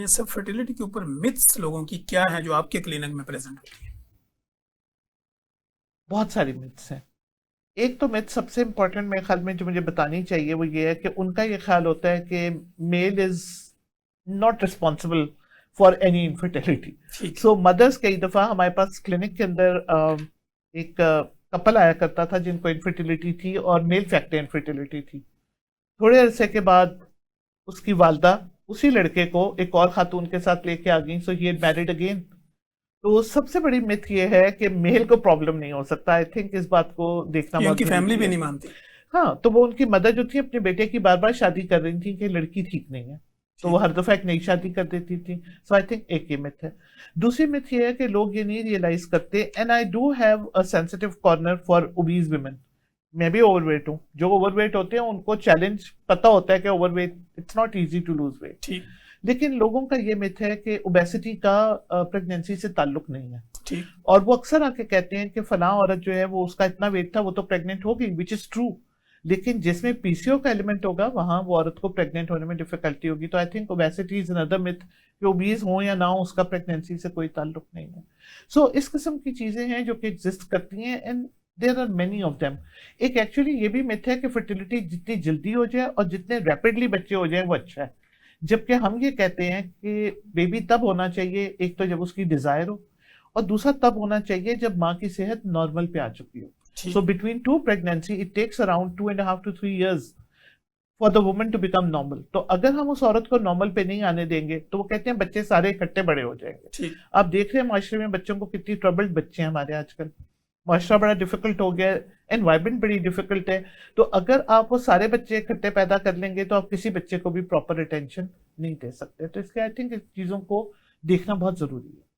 सब फर्टिलिटी के ऊपर मिथ्स लोगों की क्या है जो आपके क्लिनिक में प्रेजेंट होती है? बहुत सारी मिथ्स हैं। एक तो मिथ सबसे इंपॉर्टेंट मेरे ख्याल में जो मुझे बतानी चाहिए वो ये है कि उनका ये ख्याल होता है कि male is not responsible for any infertility. ठीक है। सो मदर्स कई दफा हमारे पास क्लिनिक के अंदर एक कपल आया करता था जिनको इनफर्टिलिटी थी और मेल फैक्टर इनफर्टिलिटी थी। थोड़े अरसे के बाद उसकी वालदा उसी लड़के को एक और खातून के साथ लेके आ गई, सो ही मैरिड अगेन। तो सबसे बड़ी मिथ ये है कि मेल को प्रॉब्लम नहीं हो सकता। आई थिंक इस बात को देखना ये बहुत उनकी फैमिली जरूरी भी है। नहीं मानती। हाँ, तो वो उनकी मदर जो थी अपने बेटे की बार बार शादी कर रही थी कि लड़की ठीक नहीं है, तो वो ठीक। हर दफा एक नई शादी कर देती थी। सो आई थिंक एक ये मिथ है। दूसरी मिथ ये है कि लोग ये नहीं रियलाइज करते, and I do have a sensitive corner for obese women. मैं भी ओवरवेट हूँ। जो ओवरवेट होते हैं उनको चैलेंज पता होता है कि overweight it's not easy to lose weight. ठीक। लेकिन लोगों का ये मिथ है कि ओबेसिटी का प्रेगनेंसी से ताल्लुक नहीं है। ठीक। और वो अक्सर आके कहते हैं कि फलां औरत जो है वो उसका इतना वेट था वो तो प्रेग्नेंट हो गई, विच इज ट्रू। लेकिन जिसमें पीसीओ का एलिमेंट होगा वहां वो औरत को प्रेग्नेंट होने में डिफिकल्टी होगी। तो I think obesity is another myth कि ओबीज हो या ना हो उसका प्रेगनेंसी से कोई ताल्लुक नहीं है। सो इस किस्म की चीजें हैं जो कि एग्जिस्ट करती हैं, and there are many of them. एक एक्चुअली ये भी मिथ है कि फर्टिलिटी जितनी जल्दी हो जाए और जितने रैपिडली बच्चे हो जाए वो अच्छा है। जबकि हम ये कहते हैं कि बेबी तब होना चाहिए, एक तो जब उसकी डिजायर हो, और दूसरा तब होना चाहिए जब माँ की सेहत नॉर्मल पे आ चुकी हो। सो ठीक। Between two pregnancy it takes around 2.5 to 3 years for the woman to become normal. तो अगर हम उस औरत को नॉर्मल पे नहीं आने देंगे तो वो कहते हैं बच्चे सारे इकट्ठे बड़े हो जाएंगे। ठीक। आप देख रहे हैं माशरे में बच्चों को कितनी ट्रबल्ड बच्चे हैं हमारे आजकल। माशरा बड़ा डिफिकल्ट हो गया है, एनवायरमेंट बड़ी डिफिकल्ट है। तो अगर आप वो सारे बच्चे इकट्ठे पैदा कर लेंगे तो आप किसी बच्चे को भी प्रॉपर अटेंशन नहीं दे सकते। तो इसलिए आई थिंक इस चीज़ों को देखना बहुत ज़रूरी है।